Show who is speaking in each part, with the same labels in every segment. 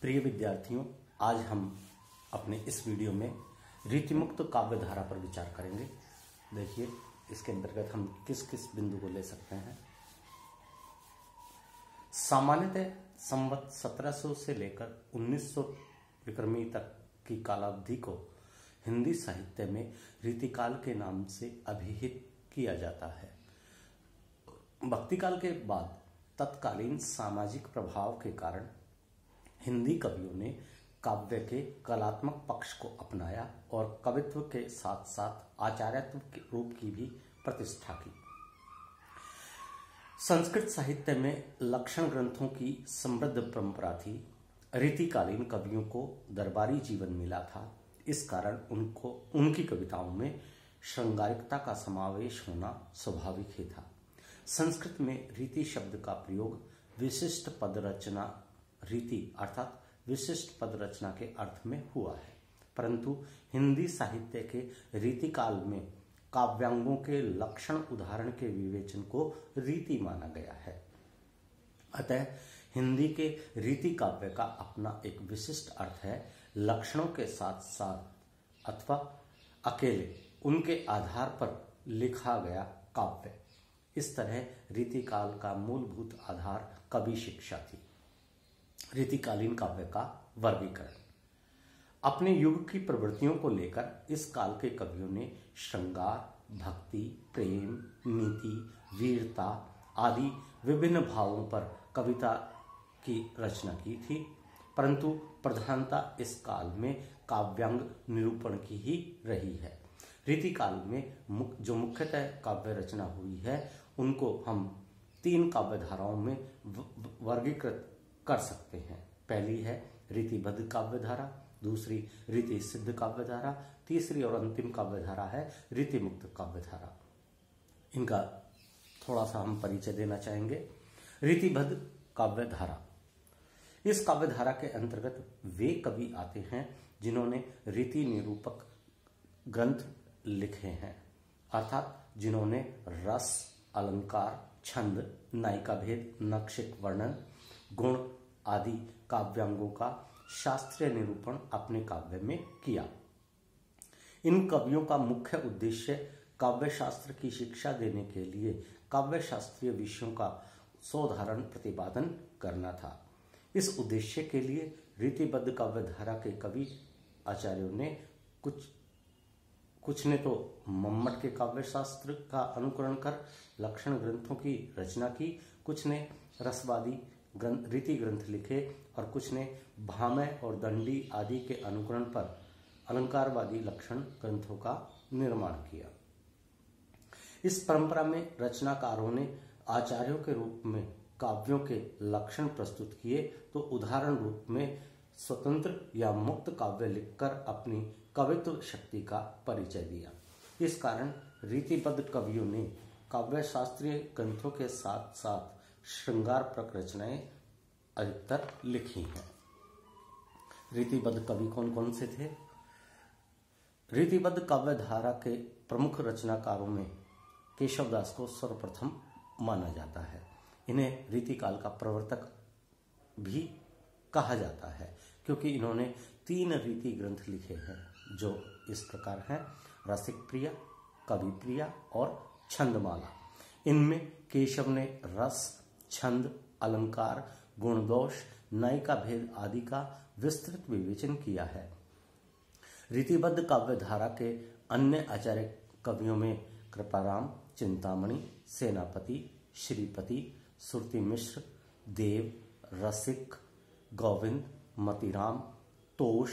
Speaker 1: प्रिय विद्यार्थियों, आज हम अपने इस वीडियो में रीतिमुक्त काव्य धारा पर विचार करेंगे। देखिए, इसके अंतर्गत हम किस किस बिंदु को ले सकते हैं। सामान्यतः संवत 1700 से लेकर 1900 विक्रमी तक की कालावधि को हिंदी साहित्य में रीतिकाल के नाम से अभिहित किया जाता है। भक्तिकाल के बाद तत्कालीन सामाजिक प्रभाव के कारण हिंदी कवियों ने काव्य के कलात्मक पक्ष को अपनाया और कवित्व के साथ साथ आचार्यत्व के रूप की भी प्रतिष्ठा की। संस्कृत साहित्य में लक्षण ग्रंथों की समृद्ध परंपरा थी। रीतिकालीन कवियों को दरबारी जीवन मिला था। इस कारण उनकी कविताओं में श्रृंगारिकता का समावेश होना स्वाभाविक ही था। संस्कृत में रीति शब्द का प्रयोग विशिष्ट पद रचना रीति अर्थात विशिष्ट पद रचना के अर्थ में हुआ है, परंतु हिंदी साहित्य के रीतिकाल में काव्यांगों के लक्षण उदाहरण के विवेचन को रीति माना गया है। अतः हिंदी के रीति काव्य का अपना एक विशिष्ट अर्थ है। लक्षणों के साथ साथ अथवा अकेले उनके आधार पर लिखा गया काव्य। इस तरह रीतिकाल का मूलभूत आधार कवि शिक्षा थी। रीतिकालीन काव्य का वर्गीकरण। अपने युग की प्रवृत्तियों को लेकर इस काल के कवियों ने श्रृंगार, भक्ति, प्रेम, नीति, वीरता आदि विभिन्न भावों पर कविता की रचना की थी, परंतु प्रधानता इस काल में काव्यांग निरूपण की ही रही है। रीतिकाल में जो मुख्यतः काव्य रचना हुई है उनको हम 3 काव्य धाराओं में वर्गीकृत कर सकते हैं। पहली है रीतिबद्ध काव्य धारा, दूसरी रीति सिद्ध काव्य धारा, तीसरी और अंतिम काव्य धारा है रीतिमुक्त काव्य धारा। इनका थोड़ा सा हम परिचय देना चाहेंगे। रीतिबद्ध काव्य धारा, इस काव्य धारा के अंतर्गत वे कवि आते हैं जिन्होंने रीति निरूपक ग्रंथ लिखे हैं, अर्थात जिन्होंने रस, अलंकार, छंद, नायिका भेद, नक्षिक वर्णन, गुण आदि काव्यांगों का शास्त्रीय निरूपण अपने काव्य में किया। इन कवियों का मुख्य उद्देश्य काव्य शास्त्र की शिक्षा देने के लिए काव्य शास्त्रीय विषयों का सौधारण प्रतिपादन करना था। इस उद्देश्य के लिए रीतिबद्ध काव्य धारा के कवि आचार्यों ने कुछ ने तो मम्मट के काव्य शास्त्र का अनुकरण कर लक्षण ग्रंथों की रचना की, कुछ ने रसवादी रीति ग्रंथ लिखे और कुछ ने भामह और दंडी आदि के अनुकरण पर अलंकारवादी लक्षण ग्रंथों का निर्माण किया। इस परंपरा में रचनाकारों ने आचार्यों के रूप में काव्यों के लक्षण प्रस्तुत किए तो उदाहरण रूप में स्वतंत्र या मुक्त काव्य लिखकर अपनी कवित्व शक्ति का परिचय दिया। इस कारण रीतिबद्ध कवियों ने काव्य शास्त्रीय ग्रंथों के साथ साथ श्रृंगार प्रक रचनाएं अधिकतर लिखी हैं। रीतिबद्ध कवि कौन कौन से थे? रीतिबद्ध काव्य धारा के प्रमुख रचनाकारों में केशवदास को सर्वप्रथम माना जाता है। इन्हें रीतिकाल का प्रवर्तक भी कहा जाता है क्योंकि इन्होंने 3 रीति ग्रंथ लिखे हैं जो इस प्रकार हैं: रसिक प्रिया, कवि प्रिया और छंदमाला। इनमें केशव ने रस, छंद, अलंकार, गुणदोष, नायिका भेद आदि का विस्तृत विवेचन किया है। रीतिबद्ध काव्य धारा के अन्य आचार्य कवियों में कृपाराम, चिंतामणि, सेनापति, श्रीपति, सुरती मिश्र, देव, रसिक, गोविंद, मतीराम, तोष,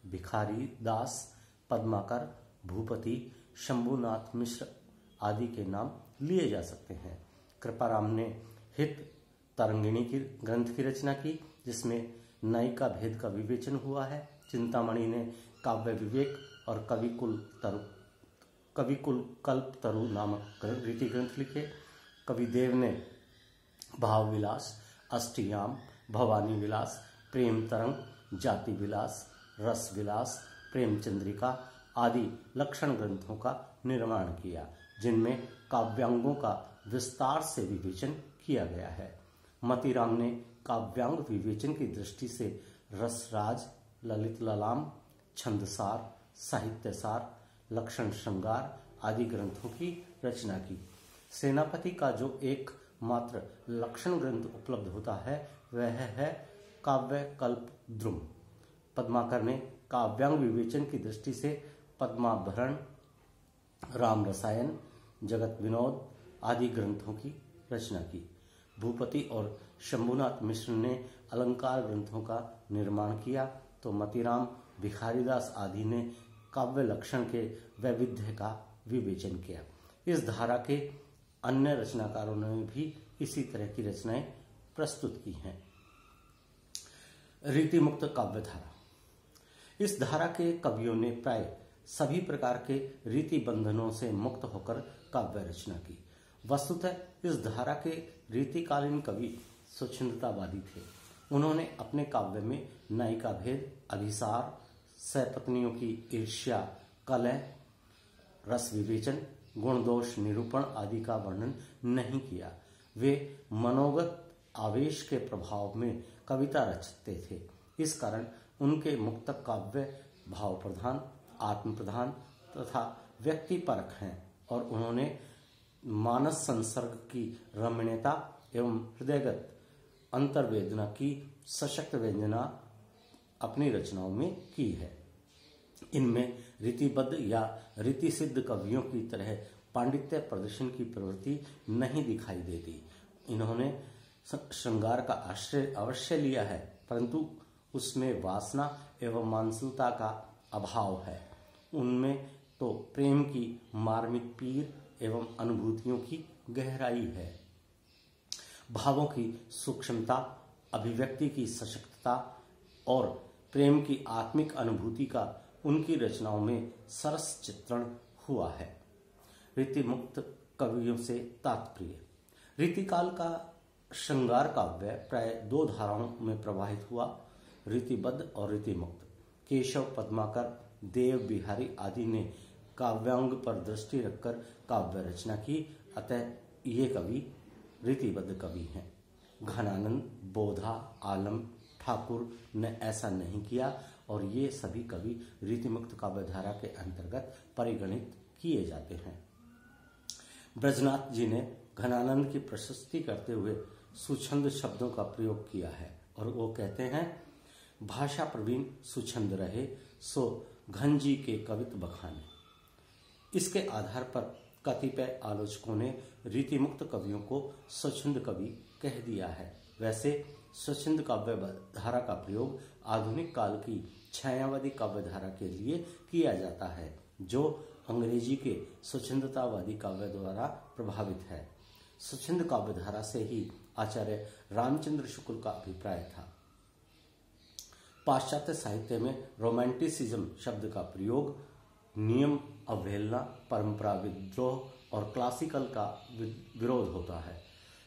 Speaker 1: भिखारी दास, पद्माकर, भूपति, शंभुनाथ मिश्र आदि के नाम लिए जा सकते हैं। कृपाराम ने हित तरंगिणी की ग्रंथ की रचना की जिसमें नायिका भेद का विवेचन हुआ है। चिंतामणि ने काव्य विवेक और कविकुल कल्प तरु नामक रीति ग्रंथ लिखे। कवि देव ने भाव विलास, अष्टयाम, भवानी विलास, प्रेम तरंग, जाति विलास, रस विलास, प्रेम चंद्रिका आदि लक्षण ग्रंथों का निर्माण किया जिनमें काव्यांगों का विस्तार से विवेचन किया गया है। मतीराम ने काव्यांग विवेचन की दृष्टि से रसराज, ललित ललाम, छंदसार, साहित्यसार, लक्षण श्रृंगार आदि ग्रंथों की रचना की। सेनापति का जो एकमात्र लक्षण ग्रंथ उपलब्ध होता है वह है काव्य कल्प द्रुम। पद्माकर ने काव्यांग विवेचन की दृष्टि से पद्माभरण, राम रसायन, जगत विनोद आदि ग्रंथों की रचना की। भूपति और शंभुनाथ मिश्र ने अलंकार ग्रंथों का निर्माण किया तो मतीराम, भिखारीदास आदि ने काव्य लक्षण के वैविध्य का विवेचन किया। इस धारा के अन्य रचनाकारों ने भी इसी तरह की रचनाएं प्रस्तुत की हैं। रीतिमुक्त काव्य धारा। इस धारा के कवियों ने प्राय सभी प्रकार के रीति बंधनों से मुक्त होकर काव्य रचना की। वस्तुतः इस धारा के रीतिकालीन कवि स्वच्छंदतावादी थे। उन्होंने अपने काव्य में नायिका भेद, अभिसार, सपत्नियों की ईर्ष्या, कलह, रस विवेचन, गुण दोष निरूपण आदि का वर्णन नहीं किया। वे मनोगत आवेश के प्रभाव में कविता रचते थे। इस कारण उनके मुक्तक काव्य भाव प्रधान, आत्म प्रधान तथा व्यक्तिपरक हैं और उन्होंने मानस संसर्ग की रमणीयता एवं हृदयगत अंतर्वेदना की सशक्त व्यंजना अपनी रचनाओं में की है। इनमें रीतिबद्ध या रीति सिद्ध कवियों की तरह पांडित्य प्रदर्शन की प्रवृत्ति नहीं दिखाई देती। इन्होंने श्रृंगार का आश्रय अवश्य लिया है, परंतु उसमें वासना एवं मांसलता का अभाव है। उनमें तो प्रेम की मार्मिक पीर एवं अनुभूतियों की गहराई है। भावों की सूक्ष्मता, अभिव्यक्ति की सशक्तता और प्रेम की आत्मिक अनुभूति का उनकी रचनाओं में सरस चित्रण हुआ है। रीतिमुक्त कवियों से तात्पर्य। रीतिकाल का श्रृंगार काव्य प्राय दो धाराओं में प्रवाहित हुआ, रीतिबद्ध और रीतिमुक्त। केशव, पद्माकर, देव बिहारी आदि ने काव्यांग पर दृष्टि रखकर काव्य रचना की, अतः ये कवि रीतिबद्ध कवि हैं। घनानंद, बोधा, आलम, ठाकुर ने ऐसा नहीं किया और ये सभी कवि रीतिमुक्त काव्यधारा के अंतर्गत परिगणित किए जाते हैं। ब्रजनाथ जी ने घनानंद की प्रशस्ति करते हुए सुछंद शब्दों का प्रयोग किया है और वो कहते हैं, भाषा प्रवीण सुछंद रहे सो घन जी के कवित बखाने। इसके आधार पर कतिपय आलोचकों ने रीतिमुक्त कवियों को स्वच्छंद कवि कह दिया है। वैसे स्वच्छंद काव्य धारा का प्रयोग आधुनिक काल की छायावादी काव्य धारा के लिए किया जाता है, जो अंग्रेजी के स्वच्छंदतावादी काव्य द्वारा प्रभावित है। स्वच्छंद काव्य धारा से ही आचार्य रामचंद्र शुक्ल का अभिप्राय था। पाश्चात्य साहित्य में रोमांटिसिज्म शब्द का प्रयोग नियम अवहेलना, परंपरा विद्रोह और क्लासिकल का विरोध होता है।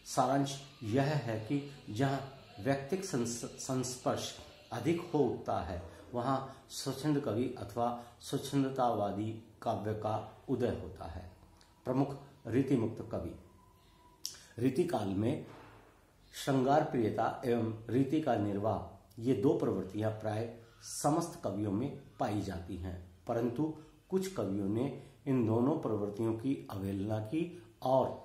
Speaker 1: सारांश यह है कि जहाँ व्यक्तिक संस्पर्श अधिक हो उठता है वहाँ स्वच्छंद कवि अथवा स्वच्छंदतावादी काव्य का उदय होता है। प्रमुख रीतिमुक्त कवि। रीतिकाल में श्रृंगार प्रियता एवं रीति का निर्वाह ये दो प्रवृत्तियां प्राय समस्त कवियों में पाई जाती हैं, परंतु कुछ कवियों ने इन दोनों प्रवृत्तियों की अवहेलना की और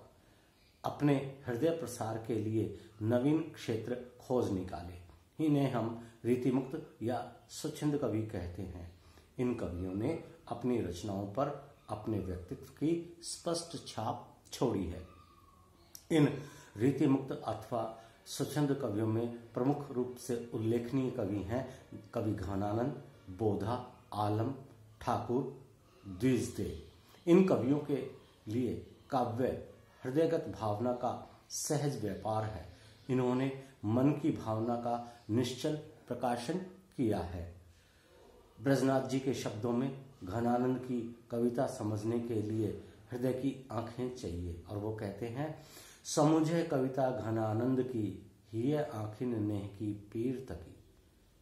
Speaker 1: अपने हृदय प्रसार के लिए नवीन क्षेत्र खोज निकाले। इन्हें हम रीतिमुक्त या स्वच्छंद कवि कहते हैं। इन कवियों ने अपनी रचनाओं पर अपने व्यक्तित्व की स्पष्ट छाप छोड़ी है। इन रीतिमुक्त अथवा स्वच्छंद कवियों में प्रमुख रूप से उल्लेखनीय कवि हैं कवि घनानंद, बोधा, आलम, ठाकुर, द्विजदेव। इन कवियों के लिए काव्य हृदयगत भावना का सहज व्यापार है। इन्होंने मन की भावना का निश्चल प्रकाशन किया है। ब्रजनाथ जी के शब्दों में घनानंद की कविता समझने के लिए हृदय की आंखें चाहिए और वो कहते हैं, समुझे कविता घनानंद की, ये आंखिन नेह की पीर तकी।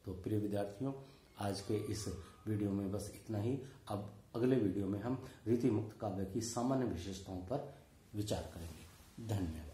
Speaker 1: तो प्रिय विद्यार्थियों, आज के इस वीडियो में बस इतना ही। अब अगले वीडियो में हम रीतिमुक्त काव्य की सामान्य विशेषताओं पर विचार करेंगे। धन्यवाद।